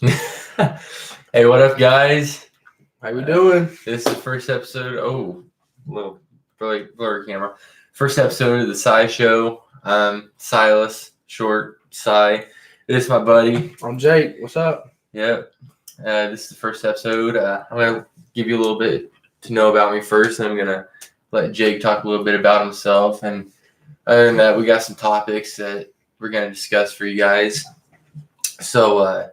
Hey, what up, guys? How we doing? This is the first episode. Oh, little blurry camera. First episode of the Cy Show. Silas, short Cy. This is my buddy. I'm Jake. What's up? Yep. This is the first episode. I'm gonna give you a little bit to know about me first, and I'm gonna let Jake talk a little bit about himself. And other than that, we got some topics that we're gonna discuss for you guys. So,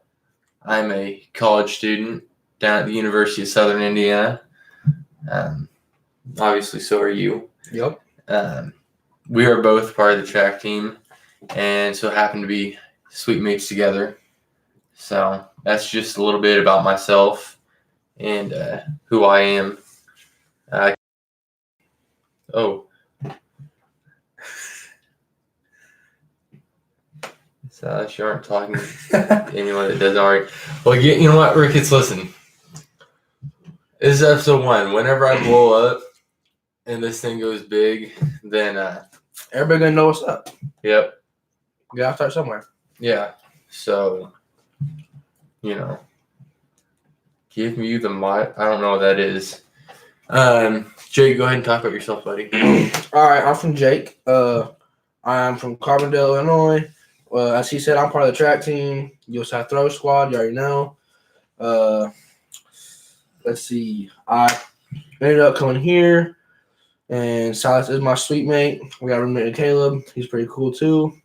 I'm a college student down at the University of Southern Indiana. Obviously, so are you. Yep. We are both part of the track team, and so happen to be sweet mates together. So that's just a little bit about myself and who I am. So you aren't talking to anyone that doesn't already. Well, you know what, Ricketts, listen. This is episode 1. Whenever I blow up and this thing goes big, then everybody gonna know what's up. Yep. You gotta start somewhere. Yeah. So, give me the mic. I don't know what that is. Jake, go ahead and talk about yourself, buddy. All right, I'm from Jake. I'm from Carbondale, Illinois. As he said, I'm part of the track team. USA Throw Squad. You already know. Let's see. I ended up coming here, and Silas is my sweet mate. We got a roommate, Caleb. He's pretty cool too.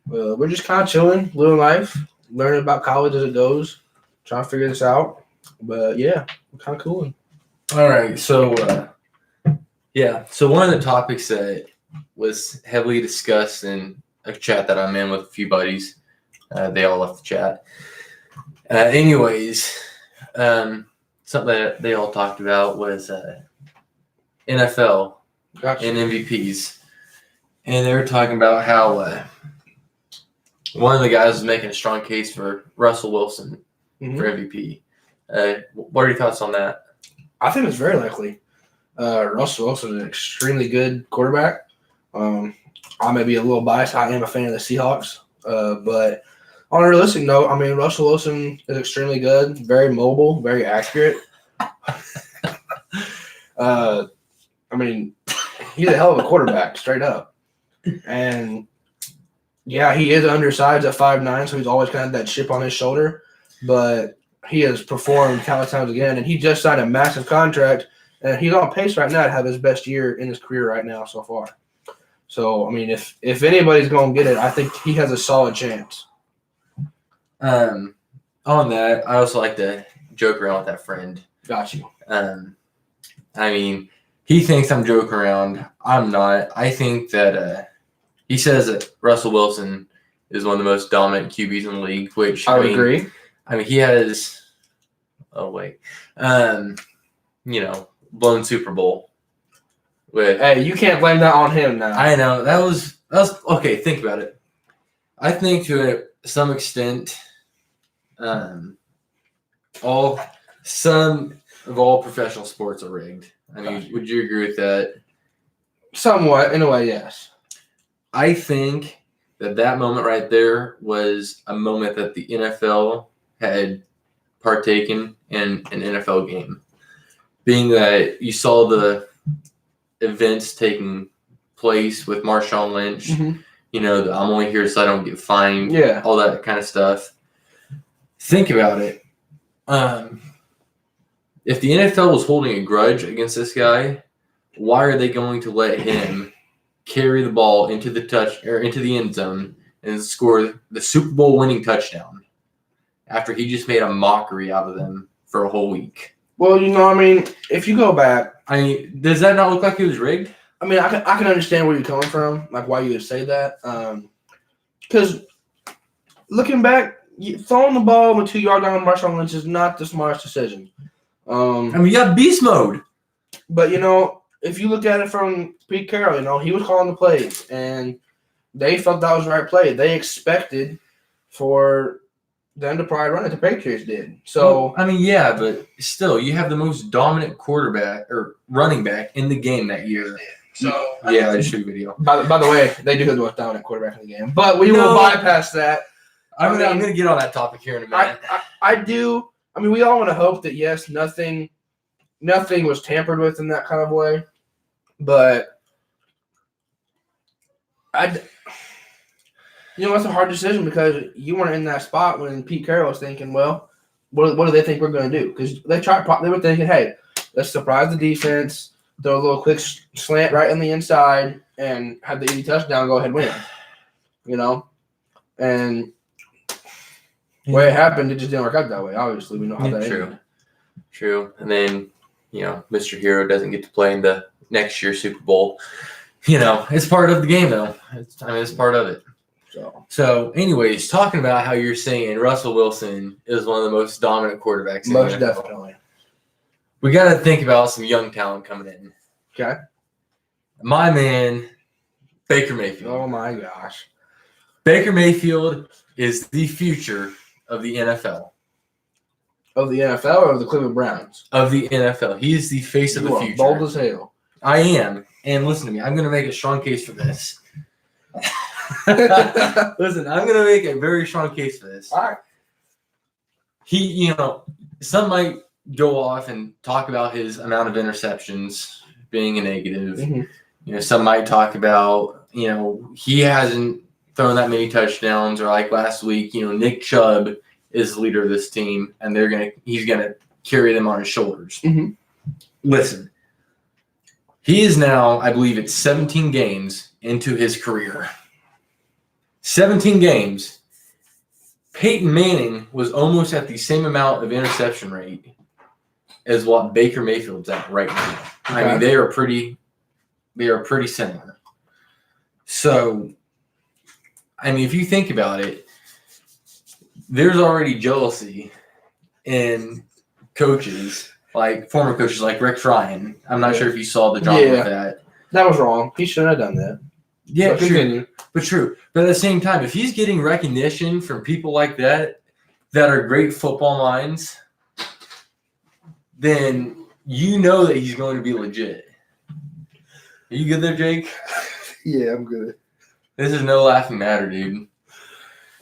We're just kind of chilling, living life, learning about college as it goes, trying to figure this out. But yeah, we're kind of cool. All right. So, So one of the topics that was heavily discussed in a chat that I'm in with a few buddies, they all left the chat. Something that they all talked about was NFL and MVPs. And they were talking about how one of the guys was making a strong case for Russell Wilson for MVP. What are your thoughts on that? I think it's very likely. Russell Wilson is an extremely good quarterback. I may be a little biased. I am a fan of the Seahawks. But on a realistic note, I mean, Russell Wilson is extremely good, very mobile, very accurate. He's a hell of a quarterback, straight up. And, yeah, he is undersized at 5'9", so he's always kind of that chip on his shoulder. But he has performed countless times again, and he just signed a massive contract, and he's on pace right now to have his best year in his career right now so far. So, I mean, if anybody's going to get it, I think he has a solid chance. On that, I also like to joke around with that friend. Got you. He thinks I'm joking around. I'm not. I think that he says that Russell Wilson is one of the most dominant QBs in the league, which I would agree. He has blown Super Bowl. Hey, you can't blame that on him now. I know. That was okay, think about it. I think to some extent some of all professional sports are rigged. Would you agree with that? Somewhat, in a way, yes. I think that moment right there was a moment that the NFL had partaken in an NFL game. Being that you saw the events taking place with Marshawn Lynch, I'm only here so I don't get fined, all that kind of stuff. Think about it. If the NFL was holding a grudge against this guy, why are they going to let him carry the ball into the end zone and score the Super Bowl winning touchdown after he just made a mockery out of them for a whole week? Well, if you go back, does that not look like it was rigged? I can understand where you're coming from, like why you would say that. Because looking back, throwing the ball with 2 yards down Marshawn Lynch is not the smartest decision. You got beast mode. But, if you look at it from Pete Carroll, he was calling the plays, and they felt that was the right play. They expected for them to probably run it. The Patriots did. So, but still, you have the most dominant quarterback or running back in the game that year. So, I just showed a video. By the way, they do have the most dominant quarterback in the game. But we will bypass that. I'm gonna get on that topic here in a minute. I do. I mean, we all want to hope that yes, nothing was tampered with in that kind of way, but it's a hard decision because you weren't in that spot when Pete Carroll was thinking, well, what do they think we're going to do? Because they were thinking, hey, let's surprise the defense, throw a little quick slant right on the inside, and have the easy touchdown, go ahead and win. And the way it happened, it just didn't work out that way. Obviously, we know how that ended. True. And then, Mr. Hero doesn't get to play in the next year's Super Bowl. It's part of the game, though. It's part of it. So, anyways, talking about how you're saying Russell Wilson is one of the most dominant quarterbacks. Most definitely. We got to think about some young talent coming in. Okay. My man, Baker Mayfield. Oh, my gosh. Baker Mayfield is the future of the NFL. Of the NFL or of the Cleveland Browns? Of the NFL. He is the face of the future. Bold as hell. I am. And listen to me. I'm going to make a strong case for this. Listen, I'm going to make a very strong case for this. All right. He, some might go off and talk about his amount of interceptions being a negative. Mm-hmm. Some might talk about, he hasn't thrown that many touchdowns, or like last week, Nick Chubb is the leader of this team, and he's gonna carry them on his shoulders. Mm-hmm. Listen, he is now, I believe it's 17 games into his career. 17 games. Peyton Manning was almost at the same amount of interception rate as what Baker Mayfield's at right now. Okay. I mean, they are pretty similar. So, I mean, if you think about it, there's already jealousy in coaches, like former coaches like Rex Ryan. I'm not sure if you saw the drama with that. That was wrong. He shouldn't have done that. Yeah, true. But at the same time, if he's getting recognition from people like that are great football minds, then you know that he's going to be legit. Are you good there, Jake? Yeah, I'm good. This is no laughing matter, dude.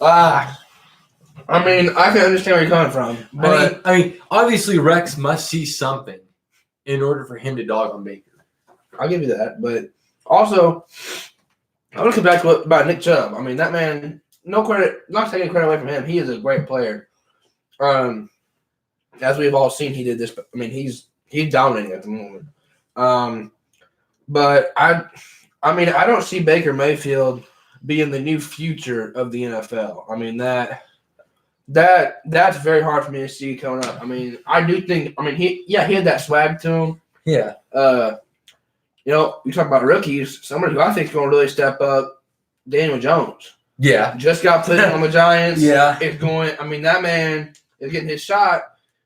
I mean, I can understand where you're coming from. But I mean, obviously Rex must see something in order for him to dog on Baker. I'll give you that. But also, I want to come back to about Nick Chubb. I mean, that man, no credit, not taking credit away from him. He is a great player. As we've all seen, he did this. I mean, he's dominating at the moment. But I don't see Baker Mayfield being the new future of the NFL. I mean, that's very hard for me to see coming up. I mean, I do think. I mean, he had that swag to him. Yeah. You talk about rookies. Somebody who I think is going to really step up, Daniel Jones. Yeah. Just got put on the Giants. Yeah. It's going. I mean, that man is getting his shot,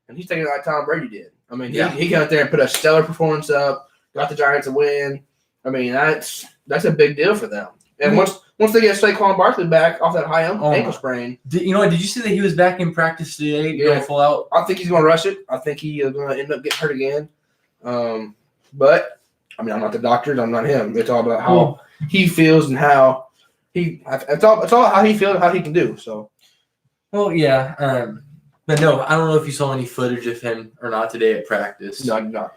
and he's taking it like Tom Brady did. I mean, he got out there and put a stellar performance up, got the Giants a win. I mean, that's a big deal for them. And once they get Saquon Barkley back off that high ankle sprain. Did you see that he was back in practice today? Yeah. Full out? I think he's going to rush it. I think he is going to end up getting hurt again. But, I mean, I'm not the doctor. I'm not him. It's all about how he feels and how it's all how he feels and how he can do. So. Well, yeah. But no, I don't know if you saw any footage of him or not today at practice. No, I did not.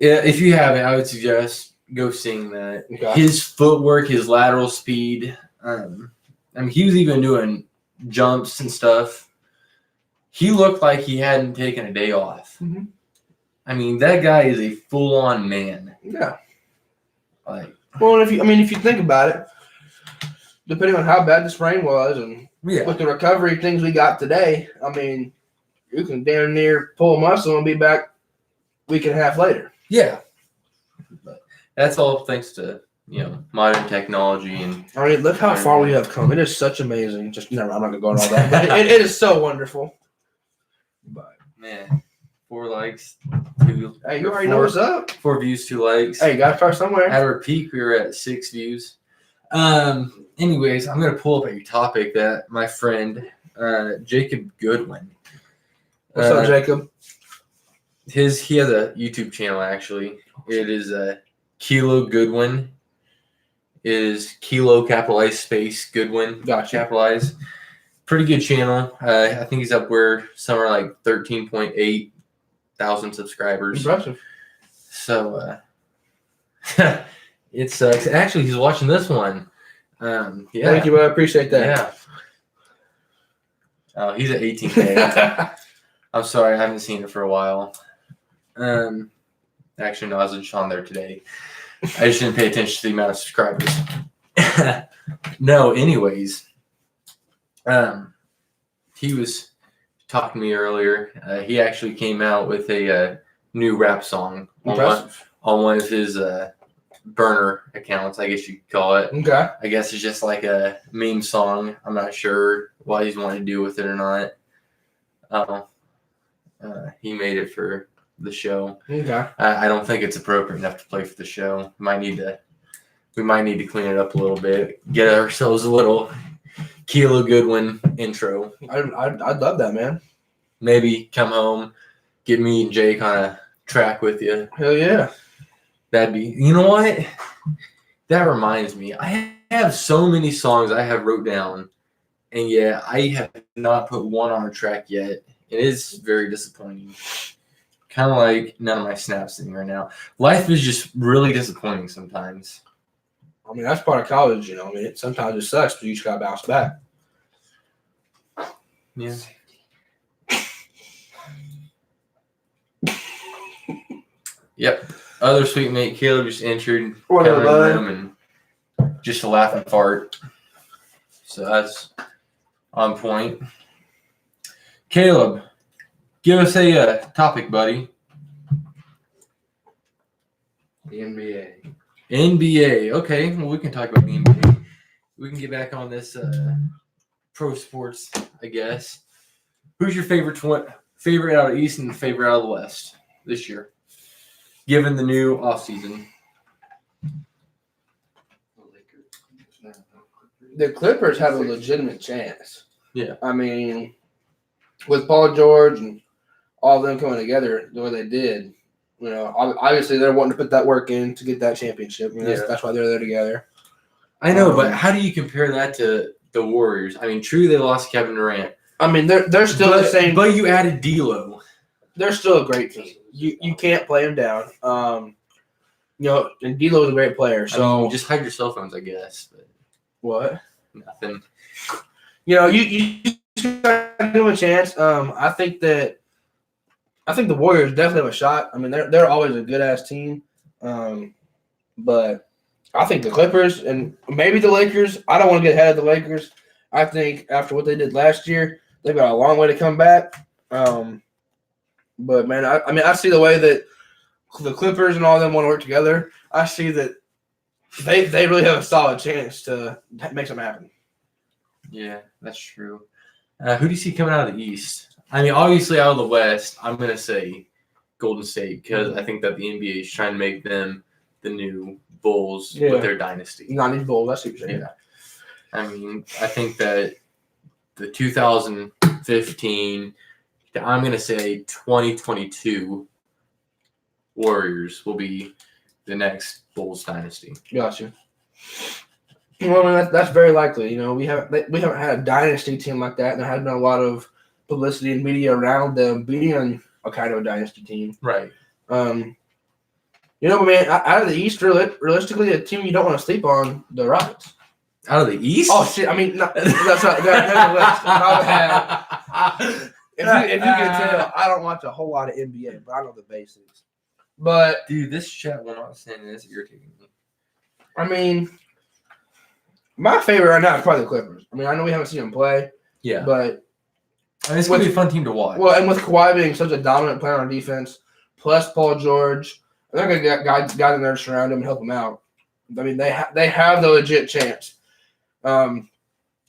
Yeah, if you haven't, I would suggest go seeing that. Okay. His footwork, his lateral speed. I mean, he was even doing jumps and stuff. He looked like he hadn't taken a day off. Mm-hmm. I mean, that guy is a full-on man. Yeah. Well, if you think about it, depending on how bad the sprain was and with the recovery things we got today, I mean, you can damn near pull a muscle and be back a week and a half later. Yeah. But that's all thanks to, modern technology. And I mean, look how far we have come. It is such amazing. I'm not going to go on all that. But it is so wonderful. But man, 4 likes, 2. Hey, you already know what's up. 4 views, 2 likes. Hey, you got to start somewhere. At our peak, we were at 6 views. Anyways, I'm going to pull up a topic that my friend Jacob Goodwin. What's up, Jacob? He has a YouTube channel, actually. It is Kilo Goodwin. is Kilo capitalized space Goodwin Gotcha. capitalized. Pretty good channel. I think he's up where somewhere like 13.8 thousand subscribers. Impressive. So it sucks. Actually, he's watching this one. Yeah. Thank you, I appreciate that. Yeah. Oh, he's at 18K. I'm sorry, I haven't seen it for a while. Actually, no, I was just on there today. I just didn't pay attention to the amount of subscribers. No, anyways, he was talking to me earlier. He actually came out with a new rap song on one of his burner accounts, I guess you could call it. Okay. I guess it's just like a meme song. I'm not sure what he's wanting to do with it or not. He made it for the show. Okay. I don't think it's appropriate enough to play for the show. We might need to clean it up a little bit. Get ourselves a little Kilo Goodwin intro. I'd love that, man. Maybe come home, get me and Jake on a track with you. Hell yeah. That'd be. You know what? That reminds me. I have so many songs I have wrote down, and yeah, I have not put one on a track yet. It is very disappointing. Kind of like none of my snaps sitting right now. Life is just really disappointing sometimes. I mean, that's part of college, you know. I mean, sometimes it sucks, but you just got to bounce back. Yeah. Yep. Other sweet mate Caleb just entered. What up, bud? And just a laugh and fart. So that's on point. Caleb, give us a topic, buddy. The NBA. NBA. Okay, well, we can talk about the NBA. We can get back on this pro sports, I guess. Who's your favorite out of East and favorite out of the West this year, given the new offseason? The Clippers have a legitimate chance. Yeah. I mean, with Paul George and all of them coming together the way they did, you know, obviously they're wanting to put that work in to get that championship. I mean, that's why they're there together. I know, but how do you compare that to the Warriors? I mean, true, they lost Kevin Durant. I mean, they're still the same. But you added D'Lo. They're still a great team. You can't play them down. You know, and D'Lo is a great player. So I mean, just hide your cell phones, I guess. But what? Nothing. You know, you just gotta give them a chance. I think the Warriors definitely have a shot. I mean, they're always a good ass team. But I think the Clippers and maybe the Lakers. I don't want to get ahead of the Lakers. I think after what they did last year, they've got a long way to come back. But man, I mean, I see the way that the Clippers and all of them want to work together. I see that they really have a solid chance to make something happen. Yeah, that's true. Who do you see coming out of the East? I mean, obviously out of the West, I'm going to say Golden State because I think that the NBA is trying to make them the new Bulls with their dynasty. Not these Bulls, that's what you're saying. Yeah. I mean, I think that the 2015, I'm going to say 2022 Warriors will be the next Bulls dynasty. Gotcha. Well, I mean, that's very likely. You know, we haven't had a dynasty team like that, and there hasn't been a lot of publicity and media around them being a kind of a dynasty team. Right. You know, man, out of the East, realistically, a team you don't want to sleep on, the Rockets. Out of the East? Oh shit! I mean, that's not the West. My bad. If you can tell, I don't watch a whole lot of NBA, but I know the basics. But dude, this chat will not stand. It's irritating me. I mean, my favorite right now is probably the Clippers. I mean, I know we haven't seen them play. Yeah. But I mean, it's going to be a fun team to watch. Well, and with Kawhi being such a dominant player on defense, plus Paul George, they're going to get guys in there to surround him and help him out. I mean, they have the legit chance. And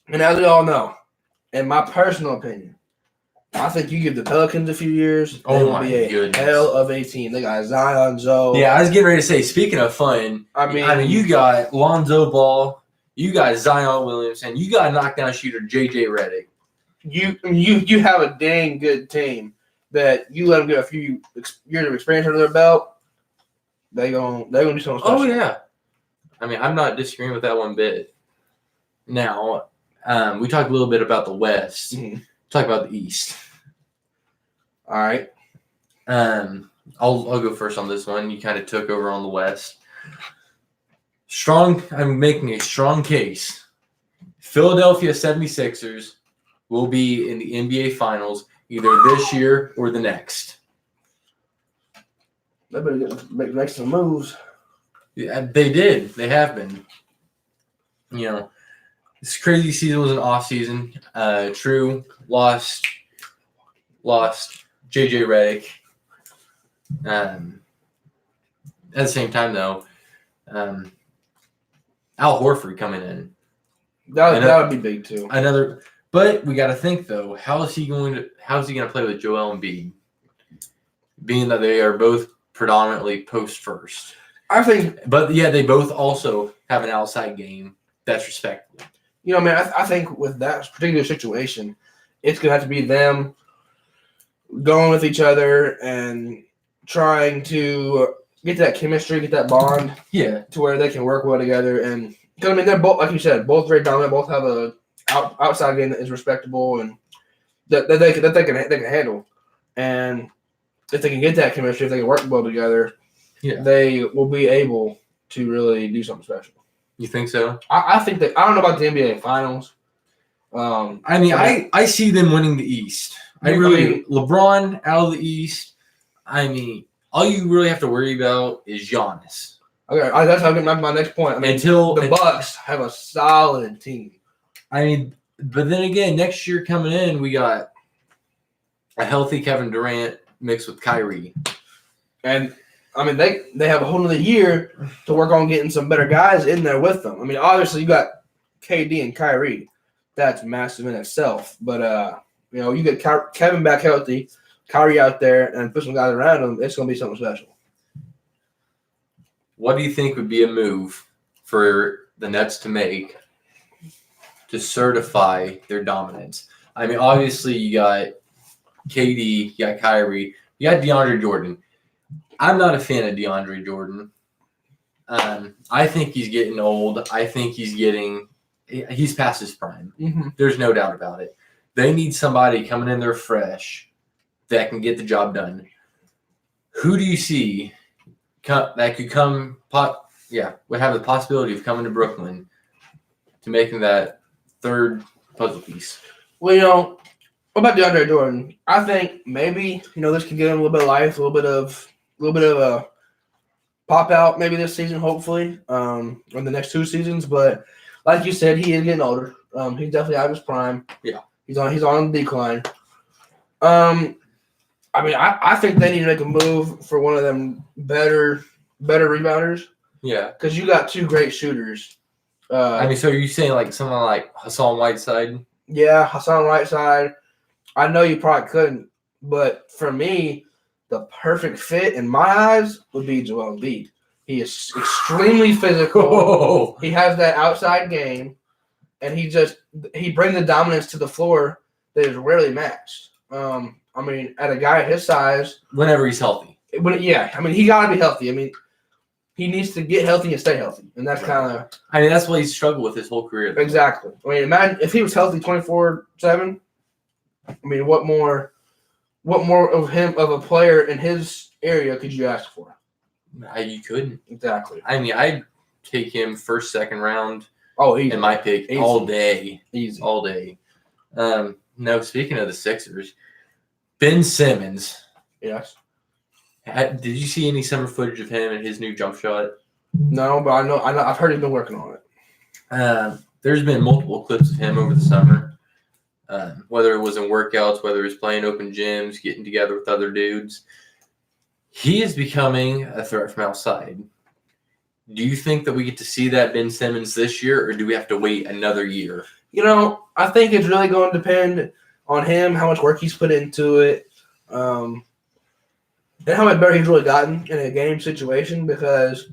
as we all know, in my personal opinion, I think you give the Pelicans a few years, they will be a hell of a team. They got Zion, Zoe. Yeah, I was getting ready to say, speaking of fun, I mean, you got Lonzo Ball, you got Zion Williamson, you got knockdown shooter JJ Redick. You have a dang good team that you let them get a few years of experience under their belt. They're gonna do something special. Oh yeah, I mean, I'm not disagreeing with that one bit. Now, we talked a little bit about the West. Mhm. Talk about the East. All right. I'll go first on this one. You kind of took over on the West. I'm making a strong case. Philadelphia 76ers will be in the NBA Finals either this year or the next. They better make some moves. Yeah, they did. They have been. You know, this crazy season was an off season. True, lost JJ Redick. At the same time, though, Al Horford coming in. That would be big too. But we got to think though, how's he going to play with Joel Embiid, being that they are both predominantly post first. I think, But yeah, they both also have an outside game that's respectable. man, I think with that particular situation, it's gonna have to be them going with each other and trying to get that chemistry, get that bond Yeah, to where they can work well together. And because they're both, like you said, both very dominant, both have a outside game that is respectable and that they can handle. And if they can get that chemistry, if they can work well together, they will be able to really do something special. you think so? I think that I don't know about the NBA Finals. I mean, I see them winning the East. LeBron out of the East. I mean, all you really have to worry about is Giannis. Okay, that's how I get my next point. I mean, the Bucks have a solid team. I mean, but then again, next year coming in, we got a healthy Kevin Durant mixed with Kyrie. And, I mean, they have a whole other year to work on getting some better guys in there with them. I mean, obviously, you got KD and Kyrie. That's massive in itself. But, you get Kevin back healthy, Kyrie out there, and put some guys around him, it's going to be something special. What do you think would be a move for the Nets to make to certify their dominance? I mean, obviously, you got KD, you got Kyrie, you got DeAndre Jordan. I'm not a fan of DeAndre Jordan. I think he's getting old. I think he's past his prime. Mm-hmm. There's no doubt about it. They need somebody coming in there fresh that can get the job done. Who do you see that could would have the possibility of coming to Brooklyn to making that third puzzle piece? Well, what about DeAndre Jordan? I think maybe this can give him a little bit of life, a little bit of a pop out maybe this season, hopefully, or the next two seasons. But like you said, he is getting older. He's definitely out of his prime. Yeah, he's on the decline. I mean, I think they need to make a move for one of them better rebounders. Yeah, because you got two great shooters. I mean, so are you saying like someone like Hassan Whiteside? Yeah, Hassan Whiteside. I know you probably couldn't, but for me, the perfect fit in my eyes would be Joel Embiid. He is extremely physical. Oh. He has that outside game, and he brings the dominance to the floor that is rarely matched. I mean, at a guy his size, whenever he's healthy. I mean, he got to be healthy. I mean, he needs to get healthy and stay healthy, and that's kind of. I mean, that's what he's struggled with his whole career. Exactly. I mean, imagine if he was healthy 24/7. I mean, what more of him of a player in his area could you ask for? You couldn't. Exactly. I mean, I'd take him first, second round. Oh, easy. In my pick, Easy. all day. Easy. All day. No, speaking of the Sixers, Ben Simmons. Yes. Did you see any summer footage of him and his new jump shot? No, but I know. I've heard he's been working on it. There's been multiple clips of him over the summer. Whether it was in workouts, whether it was playing open gyms, getting together with other dudes. He is becoming a threat from outside. Do you think that we get to see that Ben Simmons this year, or do we have to wait another year? I think it's really going to depend on him, how much work he's put into it, and how much better he's really gotten in a game situation. Because,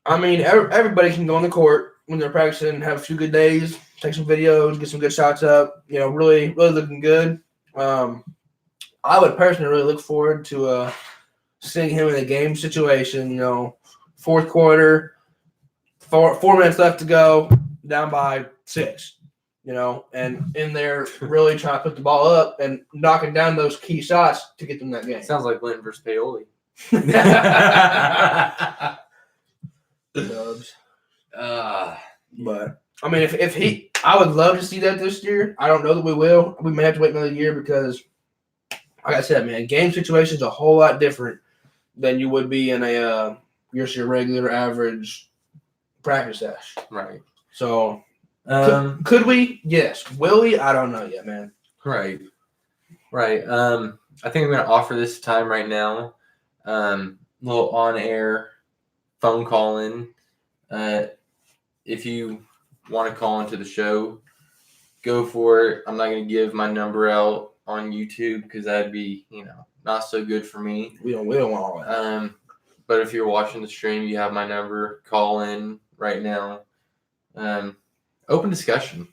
I mean, everybody can go on the court when they're practicing, have a few good days, take some videos, get some good shots up, really, really looking good. I would personally really look forward to seeing him in a game situation, fourth quarter, 4 minutes left to go, down by 6. And in there really trying to put the ball up and knocking down those key shots to get them that game. Sounds like Linton versus Paoli. Dubs. Uh, But I mean, I would love to see that this year. I don't know that we will. We may have to wait another year because, like I said, man, game situation's a whole lot different than you would be in a your regular average practice sesh. Right. So could we? Yes. Will we? I don't know yet, man. Right. Right. I think I'm going to offer this time right now. Little on-air phone call in. If you want to call into the show, go for it. I'm not going to give my number out on YouTube because that'd be, not so good for me. We don't want all that. But if you're watching the stream, you have my number. Call in right now. Open discussion.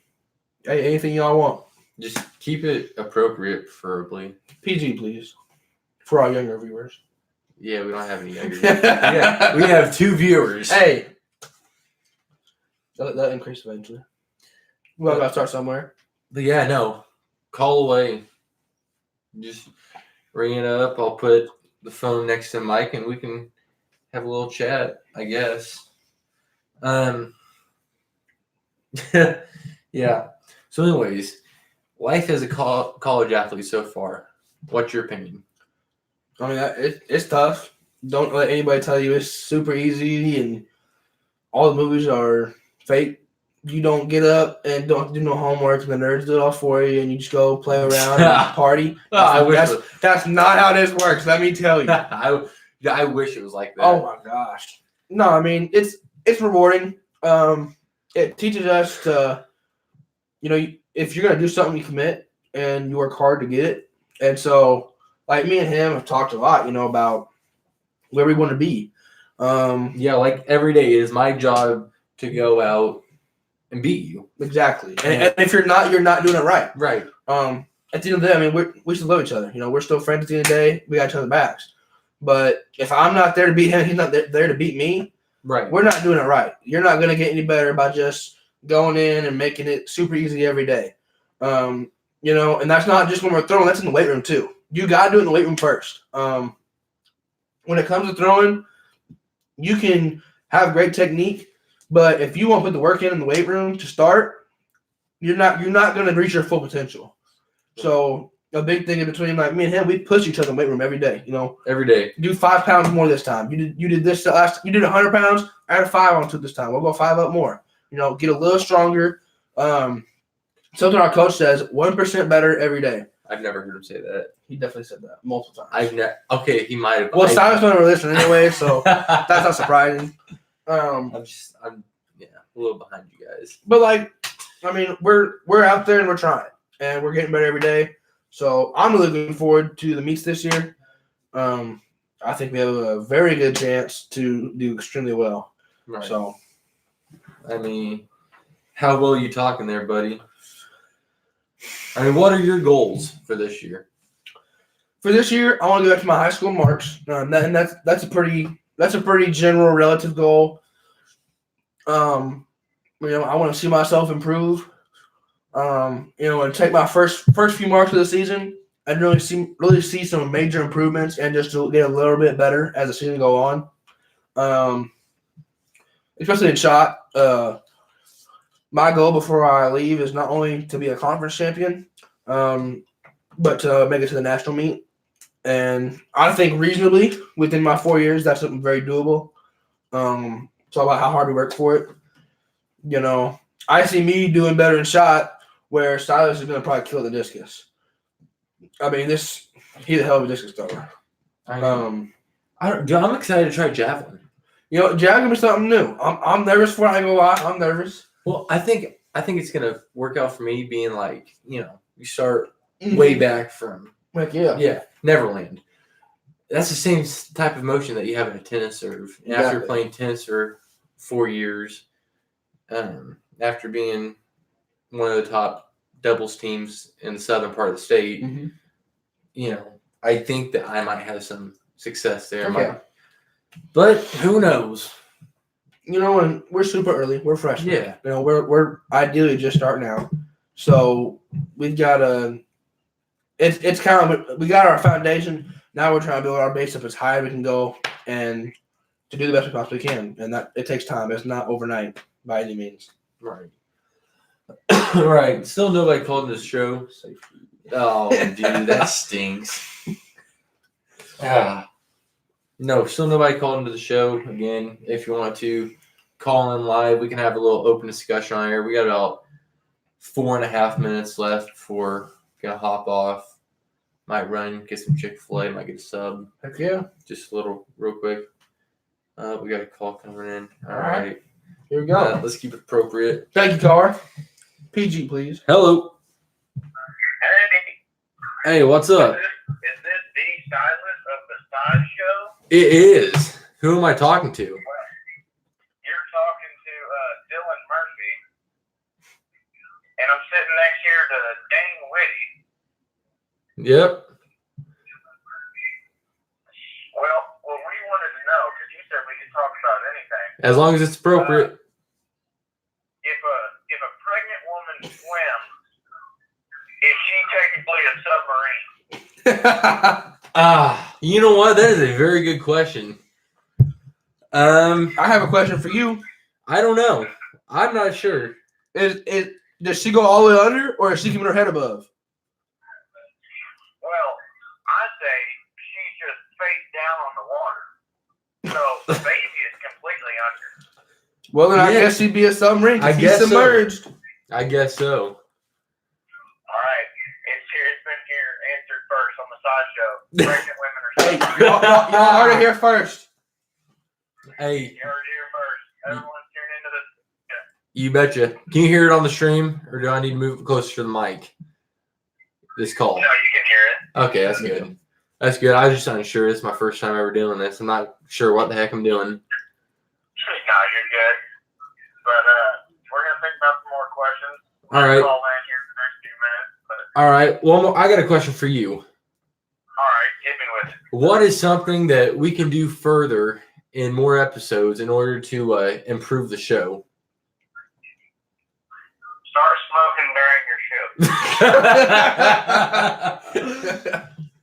Hey, anything y'all want? Just keep it appropriate, preferably. PG, please, for our younger viewers. Yeah, we don't have any younger. We have 2 viewers. Hey, that'll increase eventually. We got to start somewhere. But yeah, no. Call away. Just ring it up. I'll put the phone next to Mike and we can have a little chat, I guess. Yeah. So anyways, life as a college athlete so far. What's your opinion? I mean, it's tough. Don't let anybody tell you it's super easy and all the movies are fake. You don't get up and don't do no homework and the nerds do it all for you and you just go play around and party. That's not how this works, let me tell you. I wish it was like that. Oh my gosh. No, I mean, it's rewarding. It teaches us to, if you're going to do something, you commit and you work hard to get it. And so, like me and him have talked a lot, about where we want to be. Yeah, like every day it is my job to go out and beat you. Exactly. And if you're not doing it right. Right. At the end of the day, I mean, we still love each other. We're still friends at the end of the day. We got each other's backs. But if I'm not there to beat him, he's not there to beat me. Right. We're not doing it right. You're not going to get any better by just going in and making it super easy every day. And that's not just when we're throwing. That's in the weight room too. You got to do it in the weight room first. When it comes to throwing, you can have great technique, but if you won't put the work in the weight room to start, you're not going to reach your full potential. So a big thing in between, like me and him, we push each other in the weight room every day. Every day. Do 5 pounds more this time. You did this last. You did 100 pounds. Add a 5 onto this time. We'll go 5 up more. Get a little stronger. Something our coach says: 1% better every day. I've never heard him say that. He definitely said that multiple times. Okay, he might have. Well, Simon's going to listen anyway, so that's not surprising. I'm a little behind you guys. But we're out there and we're trying, and we're getting better every day. So I'm really looking forward to the meets this year. I think we have a very good chance to do extremely well. Right. So, I mean, how well are you talking there, buddy? I mean, what are your goals for this year? For this year, I want to go back to my high school marks, and that's a pretty general, relative goal. I want to see myself improve. And take my first few marks of the season and really see some major improvements and just to get a little bit better as the season go on. Especially in shot. My goal before I leave is not only to be a conference champion, but to make it to the national meet. And I think reasonably within my 4 years, that's something very doable. It's all about how hard we work for it. I see me doing better in shot where Silas is going to probably kill the discus. I mean, he's a hell of a discus thrower. I'm excited to try javelin. Javelin is something new. I'm nervous for it. I ain't gonna lie. I'm nervous. Well, I think it's gonna work out for me being like, you start way back from Neverland. That's the same type of motion that you have in a tennis serve. And after playing tennis for 4 years, after being one of the top doubles teams in the southern part of the state, I think that I might have some success there. Okay. But who knows? and we're super early. We're freshmen. Yeah. We're ideally just starting out. So we've got it's kind of, we got our foundation. Now we're trying to build our base up as high as we can go and to do the best we possibly can. And that it takes time. It's not overnight by any means. Right. Right. Still nobody called this show. Oh, dude, that stinks. No, still nobody called into the show. Again, if you want to call in live, we can have a little open discussion on here. We got about 4.5 minutes left before gonna hop off. Might run, get some Chick-fil-A, might get a sub. Heck yeah. Just a little, real quick. We got a call coming in. All right. right. Here we go. Let's keep it appropriate. Thank you, caller. PG, please. Hello. Hey, what's up? Is this the stylist of the Side Show? It is. Who am I talking to? You're talking to Dylan Murphy, and I'm sitting next here to Dane Whitty. Yep. Well, what we wanted to know, because you said we could talk about anything. As long as it's appropriate. If a pregnant woman swims, is she technically a submarine? You know what? That is a very good question. I have a question for you. I don't know. I'm not sure. Does she go all the way under, or is she keeping her head above? Well, I say she's just face down on the water. So the baby is completely under. Well, then I Yeah. guess she'd be a submarine. I He's guess so. submerged. I guess so. All right. It's been here answered first on the Side Show. Pregnant women are Hey, submarines. y'all heard it here first. Hey, You heard it here first. Everyone's tuning into this. you betcha. Can you hear it on the stream, or do I need to move closer to the mic? This call. No, you can hear it. Okay, that's good. That's good. I was just unsure. It's my first time ever doing this. I'm not sure what the heck I'm doing. No, you're good. But we're gonna think about some more questions. All right. Call in here in the next few minutes. But All right. Well, I got a question for you. all right, hit me with it. What is something that we can do further in more episodes in order to improve the show? Start smoking during your shift.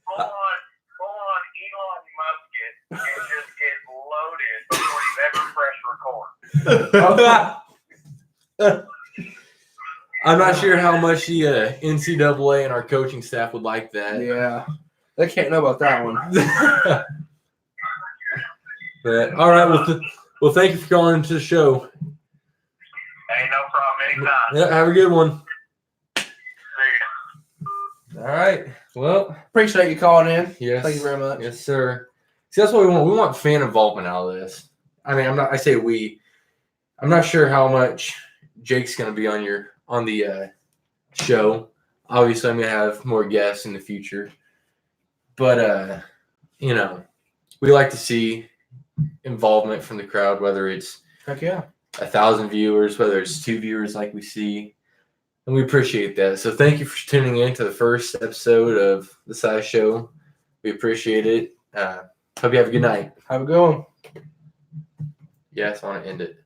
Full on Elon Musket and just get loaded before you ever press record. I'm not sure how much the NCAA and our coaching staff would like that. Yeah. They can't know about that one. But, all right. Well, thank you for calling into the show. Hey, no problem. Anytime. Yeah, have a good one. See ya. All right. Well, Appreciate you calling in. yes. Thank you very much. Yes, sir. See, that's what we want. We want fan involvement out of this. I mean, I say we. I'm not sure how much Jake's going to be on the show. Obviously, I'm going to have more guests in the future. But, we like to see involvement from the crowd, whether it's Heck yeah. 1,000 viewers, whether it's 2 viewers like we see. And we appreciate that. So thank you for tuning in to the first episode of The Size Show. We appreciate it. Hope you have a good night. Have a good one. Yes, I want to end it.